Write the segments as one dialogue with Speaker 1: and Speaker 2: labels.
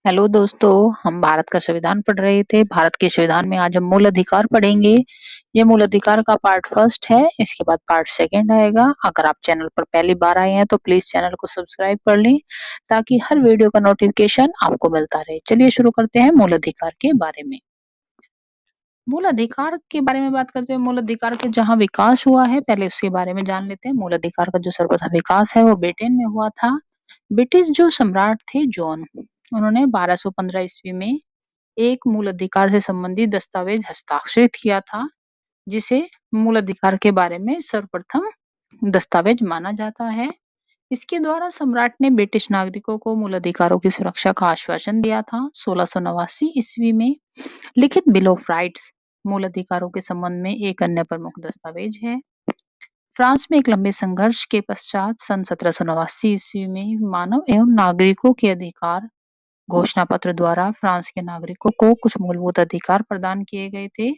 Speaker 1: Hello दोस्तों। हम भारत का संविधान पढ़ रहे थे। भारत के संविधान में आज हम मूल अधिकार पढ़ेंगे। ये मूल अधिकार का पार्ट फर्स्ट है। इसके बाद पार्ट सेकंड आएगा। अगर आप चैनल पर पहली बार आए हैं तो प्लीज चैनल को सब्सक्राइब कर लें ताकि हर वीडियो का नोटिफिकेशन आपको मिलता रहे। चलिए शुरू करते हैं मूल अधिकार के बारे में। मूल अधिकार के बारे में बात करते हैं। मूल अधिकार के जहाँ विकास हुआ है पहले उसके बारे में जान लेते हैं। मूल अधिकार का जो सर्वप्रथम विकास है वो ब्रिटेन में हुआ था। ब्रिटिश जो सम्राट थे जॉन, उन्होंने 1215 ईस्वी में एक मूल अधिकार से संबंधित दस्तावेज हस्ताक्षरित किया था, जिसे मूल अधिकार के बारे में सर्वप्रथम दस्तावेज माना जाता है। इसके द्वारा सम्राट ने ब्रिटिश नागरिकों को मूल अधिकारों की सुरक्षा का आश्वासन दिया था। 1689 ईस्वी में लिखित बिल ऑफ राइट्स मूल अधिकारों के संबंध में एक अन्य प्रमुख दस्तावेज है। फ्रांस में एक लंबे संघर्ष के पश्चात सन 1789 ईस्वी में मानव एवं नागरिकों के अधिकार घोषणा पत्र द्वारा फ्रांस के नागरिकों को कुछ मूलभूत अधिकार प्रदान किए गए थे।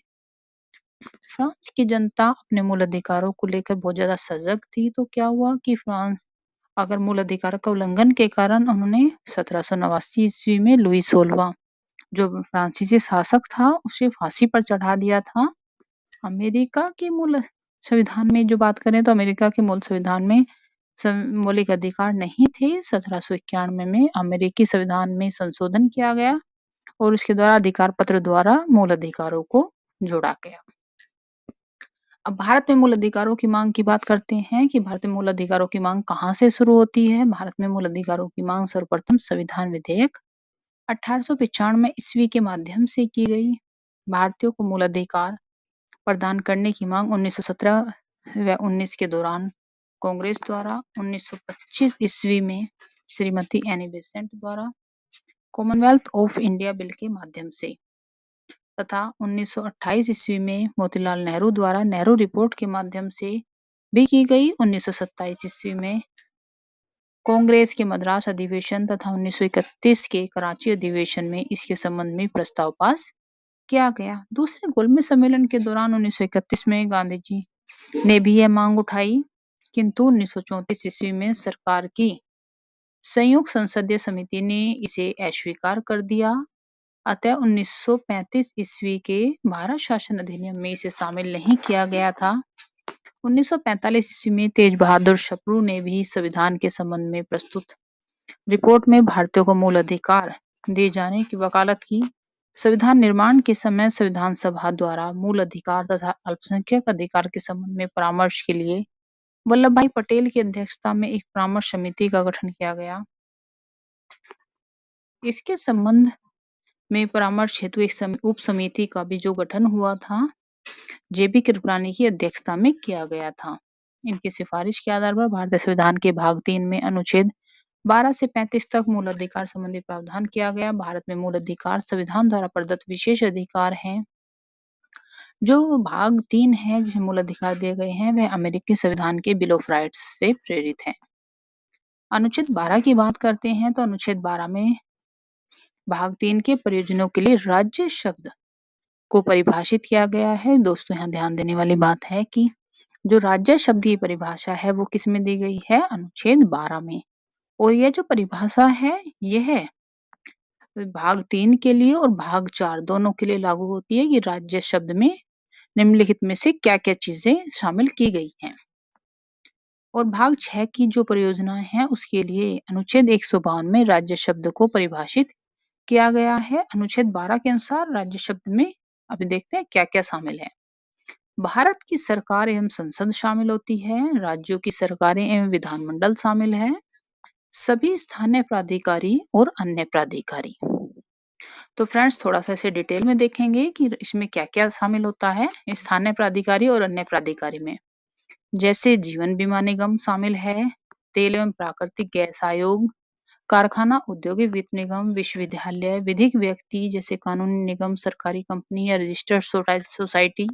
Speaker 1: फ्रांस की जनता अपने मूल अधिकारों को लेकर बहुत ज्यादा सजग थी। तो क्या हुआ कि फ्रांस अगर मूल अधिकारों का उल्लंघन के कारण उन्होंने 1789 ईस्वी में लुई 16वां जो फ्रांसीसी शासक था उसे फांसी पर चढ़ा दिया था। अमेरिका के मूल संविधान में जो बात करें तो अमेरिका के मूल संविधान में मौलिक अधिकार नहीं थे। 1791 में अमेरिकी संविधान में संशोधन किया गया और उसके द्वारा अधिकार पत्र द्वारा मूल अधिकारों को जोड़ा गया। अब भारत में मूल अधिकारों की मांग की बात करते हैं कि भारत में मूल अधिकारों की मांग कहाँ से शुरू होती है। भारत में मूल अधिकारों की मांग सर्वप्रथम संविधान विधेयक 1895 ईस्वी के माध्यम से की गई। भारतीयों को मूल अधिकार प्रदान करने की मांग 1917 व 19 के दौरान कांग्रेस द्वारा, 1925 ईस्वी में श्रीमती एनी बेसेंट द्वारा कॉमनवेल्थ ऑफ इंडिया बिल के माध्यम से तथा 1928 ईस्वी में मोतीलाल नेहरू द्वारा नेहरू रिपोर्ट के माध्यम से भी की गई। 1927 ईस्वी में कांग्रेस के मद्रास अधिवेशन तथा 1931 के कराची अधिवेशन में इसके संबंध में प्रस्ताव पास किया गया। दूसरे गोलमेज सम्मेलन के दौरान 1931 में गांधी जी ने भी यह मांग उठाई, किंतु 1934 ईस्वी में सरकार की संयुक्त संसदीय समिति ने इसे अस्वीकार कर दिया। अतः 1935 ईस्वी के भारत शासन अधिनियम में इसे शामिल नहीं किया गया था। 1945 ईस्वी में तेज बहादुर सप्रू ने भी संविधान के संबंध में प्रस्तुत रिपोर्ट में भारतीयों को मूल अधिकार दिए जाने की वकालत की। संविधान निर्माण के समय संविधान सभा द्वारा मूल अधिकार तथा अल्पसंख्यक अधिकार के संबंध में परामर्श के लिए वल्लभ भाई पटेल की अध्यक्षता में एक परामर्श समिति का गठन किया गया। इसके संबंध में परामर्श हेतु एक उप समिति का भी जो गठन हुआ था जेबी कृपलानी की अध्यक्षता में किया गया था। इनकी सिफारिश के आधार पर भारतीय संविधान के भाग 3 में अनुच्छेद 12 से 35 तक मूल अधिकार संबंधी प्रावधान किया गया। भारत में मूल अधिकार संविधान द्वारा प्रदत्त विशेष अधिकार हैं। जो भाग 3 है जिसमें मूल अधिकार दिए गए हैं वह अमेरिकी संविधान के बिल ऑफ राइट्स से प्रेरित है। अनुच्छेद 12 की बात करते हैं तो अनुच्छेद 12 में भाग 3 के प्रयोजनों के लिए राज्य शब्द को परिभाषित किया गया है। दोस्तों यहाँ ध्यान देने वाली बात है कि जो राज्य शब्द की परिभाषा है वो किस में दी गई है, अनुच्छेद 12 में। और यह जो परिभाषा है यह भाग 3 के लिए और भाग 4 दोनों के लिए लागू होती है कि राज्य शब्द में निम्नलिखित में से क्या क्या चीजें शामिल की गई हैं। और भाग 6 की जो परियोजना है उसके लिए अनुच्छेद 152 में राज्य शब्द को परिभाषित किया गया है। अनुच्छेद 12 के अनुसार राज्य शब्द में अभी देखते हैं क्या क्या शामिल है। भारत की सरकार एवं संसद शामिल होती है। राज्यों की सरकारें एवं विधानमंडल शामिल है। सभी स्थानीय प्राधिकारी और अन्य प्राधिकारी। तो फ्रेंड्स थोड़ा सा इसे डिटेल में देखेंगे कि इसमें क्या क्या शामिल होता है स्थानीय प्राधिकारी और अन्य प्राधिकारी में। जैसे जीवन बीमा निगम शामिल है, तेल एवं प्राकृतिक गैस आयोग, कारखाना औद्योगिक वित्त निगम, विश्वविद्यालय, विधिक व्यक्ति जैसे कानूनी निगम, सरकारी कंपनी या registered society,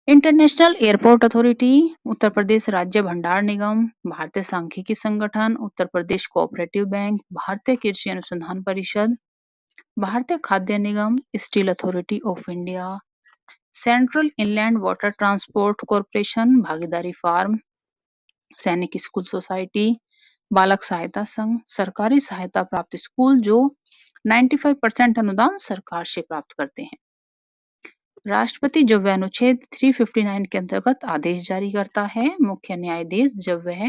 Speaker 1: international airport authority, Uttar Pradesh राज्य भंडार निगम, भारतीय सांख्यिकी संगठन, उत्तर प्रदेश कोऑपरेटिव बैंक, भारतीय कृषि अनुसंधान परिषद, भारतीय खाद्य निगम, steel authority of India, central inland water transport corporation, भागीदारी फार्म, सैनिक स्कूल सोसाइटी, बालक सहायता संघ, सरकारी सहायता प्राप्त स्कूल जो 95% अनुदान सरकार से प्राप्त करते हैं। राष्ट्रपति जब वह अनुच्छेद 359 के अंतर्गत आदेश जारी करता है। मुख्य न्यायाधीश जब वह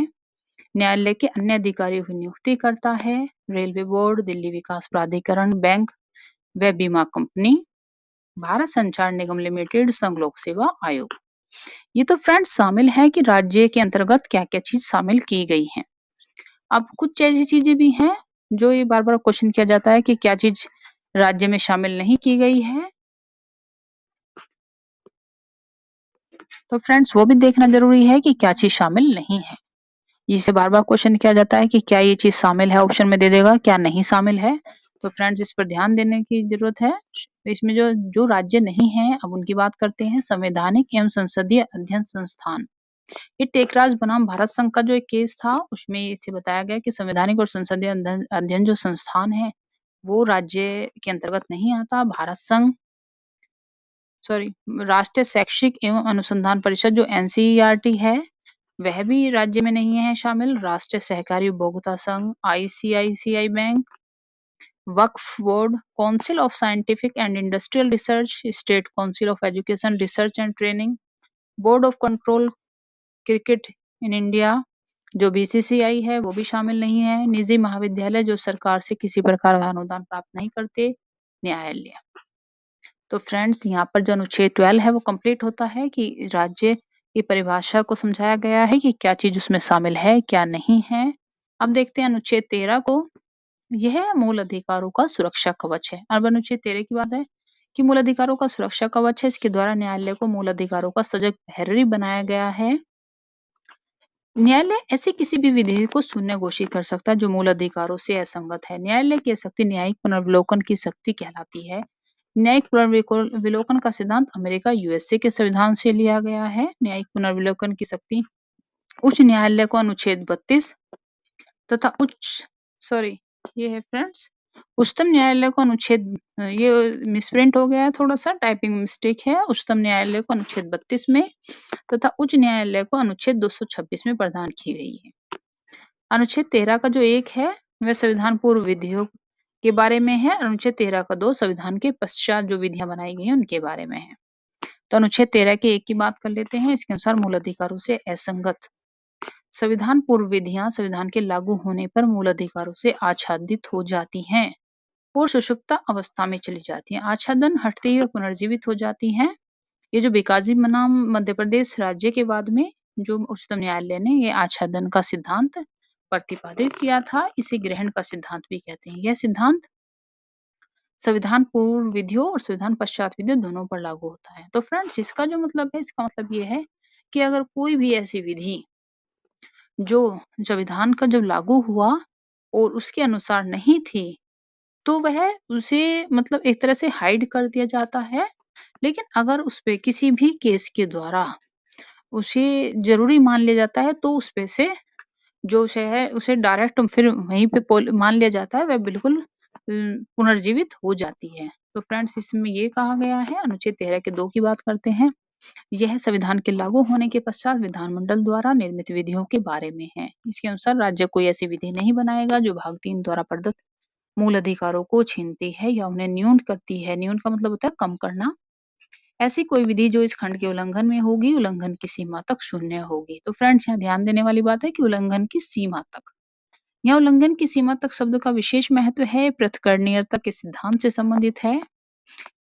Speaker 1: न्यायालय के अन्य अधिकारियों की नियुक्ति करता है। रेलवे बोर्ड, दिल्ली विकास प्राधिकरण, बैंक व बीमा कंपनी, भारत संचार निगम लिमिटेड, संघ लोक सेवा आयोग। ये तो फ्रेंड्स शामिल है कि राज्य के अंतर्गत क्या क्या चीज शामिल की गई है। अब कुछ ऐसी चीजें भी हैं जो ये बार बार क्वेश्चन किया जाता है कि क्या चीज राज्य में शामिल नहीं की गई है, तो फ्रेंड्स वो भी देखना जरूरी है कि क्या चीज शामिल नहीं है। जिसे बार बार क्वेश्चन किया जाता है कि क्या ये चीज शामिल है, ऑप्शन में दे देगा क्या नहीं शामिल है, तो फ्रेंड्स इस पर ध्यान देने की जरूरत है। इसमें जो जो राज्य नहीं है, अब उनकी बात करते हैं। संवैधानिक एवं संसदीय अध्ययन संस्थान, ये टेकराज बनाम भारत संघ का जो एक केस था, उसमें इसे बताया गया कि संवैधानिक और संसदीय अध्ययन जो संस्थान है वो राज्य के अंतर्गत नहीं आता। भारत संघ राष्ट्रीय शैक्षिक एवं अनुसंधान परिषद जो एनसीईआरटी है वह भी राज्य में नहीं है शामिल। राष्ट्रीय सहकारी उपभोक्ता संघ, ICICI bank, Waqf board, council of scientific and industrial research, state council of education research and training, board of control cricket in India जो बीसीसीआई है वो भी शामिल नहीं है। निजी महाविद्यालय जो सरकार से किसी प्रकार का अनुदान प्राप्त नहीं करते, न्यायालय। तो फ्रेंड्स यहाँ पर जो अनुच्छेद 12 है वो कंप्लीट होता है कि राज्य की परिभाषा को समझाया गया है कि क्या चीज उसमें शामिल है क्या नहीं है। अब देखते हैं अनुच्छेद 13 को। यह मूल अधिकारों का सुरक्षा कवच है। अब अनुच्छेद 13 की बात है कि मूल अधिकारों का सुरक्षा कवच है। इसके द्वारा न्यायालय को मूल अधिकारों का सजग प्रहरी बनाया गया है। न्यायालय ऐसे किसी भी विधि को शून्य घोषित कर सकता है जो मूल अधिकारों से असंगत है। न्यायालय की शक्ति न्यायिक पुनर्विलोकन की शक्ति कहलाती है। न्यायिक पुनर्विलोकन का सिद्धांत अमेरिका यूएसए के संविधान से लिया गया है। न्यायिक पुनर्विलोकन की शक्ति उच्च न्यायालय को अनुच्छेद 32 तथा ये है फ्रेंड्स उच्चतम न्यायालय को अनुच्छेद, ये मिसप्रिंट हो गया है, थोड़ा सा टाइपिंग मिस्टेक है। उच्चतम न्यायालय को अनुच्छेद 32 में तथा उच्च न्यायालय को अनुच्छेद 226 में प्रदान की गई है। अनुच्छेद 13 का जो 1 है वह संविधान पूर्व विधियों के बारे में है। अनुच्छेद 13 का 2 संविधान के पश्चात जो विधियां बनाई गई हैं उनके बारे में है। तो अनुच्छेद 13 के 1 की बात कर लेते हैं। इसके अनुसार मूल अधिकारों से असंगत संविधान पूर्व विधियां संविधान के लागू होने पर मूल अधिकारों से आच्छादित हो जाती हैं और सुषुप्त अवस्था में चली जाती हैं। आच्छादन हटते ही पुनर्जीवित हो जाती हैं। ये जो बीकाजी बनाम मध्य प्रदेश राज्य के बाद में जो उच्चतम न्यायालय ने ये आच्छादन का सिद्धांत प्रतिपादित किया था, इसे ग्रहण का सिद्धांत भी कहते हैं। यह सिद्धांत संविधान पूर्व विधियों और संविधान पश्चात विधियों दोनों पर लागू होता है। तो फ्रेंड्स इसका जो मतलब है, इसका मतलब ये है कि अगर कोई भी ऐसी विधि जो संविधान का जब लागू हुआ और उसके अनुसार नहीं थी, तो वह उसे मतलब एक तरह से हाइड कर दिया जाता है। लेकिन अगर उस पे किसी भी केस के द्वारा उसे जरूरी मान लिया जाता है, तो उस पे से जो है उसे डायरेक्ट फिर वहीं पे मान लिया जाता है, वह बिल्कुल पुनर्जीवित हो जाती है। तो फ्रेंड्स इसमें ये कहा गया है। अनुच्छेद 13 के 2 की बात करते हैं। यह संविधान के लागू होने के पश्चात विधानमंडल द्वारा निर्मित विधियों के बारे में है। इसके अनुसार राज्य कोई ऐसी विधि नहीं बनाएगा जो भाग 3 द्वारा प्रदत्त मूल अधिकारों को छीनती है या उन्हें न्यून करती है। न्यून का मतलब होता है कम करना। ऐसी कोई विधि जो इस खंड के उल्लंघन में होगी, उल्लंघन की सीमा तक शून्य होगी। तो फ्रेंड्स यहाँ ध्यान देने वाली बात है कि उल्लंघन की सीमा तक, यहाँ उल्लंघन की सीमा तक शब्द का विशेष महत्व है। पृथक्करणीयता के सिद्धांत से संबंधित है।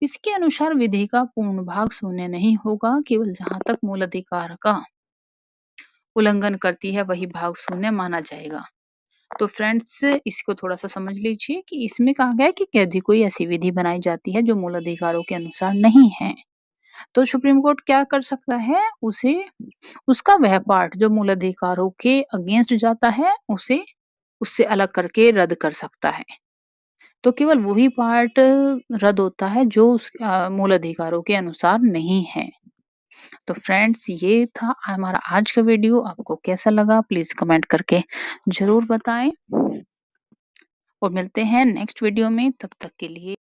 Speaker 1: इसके अनुसार विधि का पूर्ण भाग शून्य नहीं होगा, केवल जहां तक मूल अधिकार का उल्लंघन करती है वही भाग शून्य माना जाएगा। तो फ्रेंड्स इसको थोड़ा सा समझ लीजिए कि इसमें कहा गया है कि यदि कोई ऐसी विधि बनाई जाती है जो मूल अधिकारों के अनुसार नहीं है, तो सुप्रीम कोर्ट क्या कर सकता है, उसे उसका वह पार्ट जो मूल अधिकारों के अगेंस्ट जाता है उसे उससे अलग करके रद्द कर सकता है। तो केवल वही पार्ट रद्द होता है जो उस मूल अधिकारों के अनुसार नहीं है। तो फ्रेंड्स ये था हमारा आज का वीडियो। आपको कैसा लगा प्लीज कमेंट करके जरूर बताएं और मिलते हैं नेक्स्ट वीडियो में। तब तक के लिए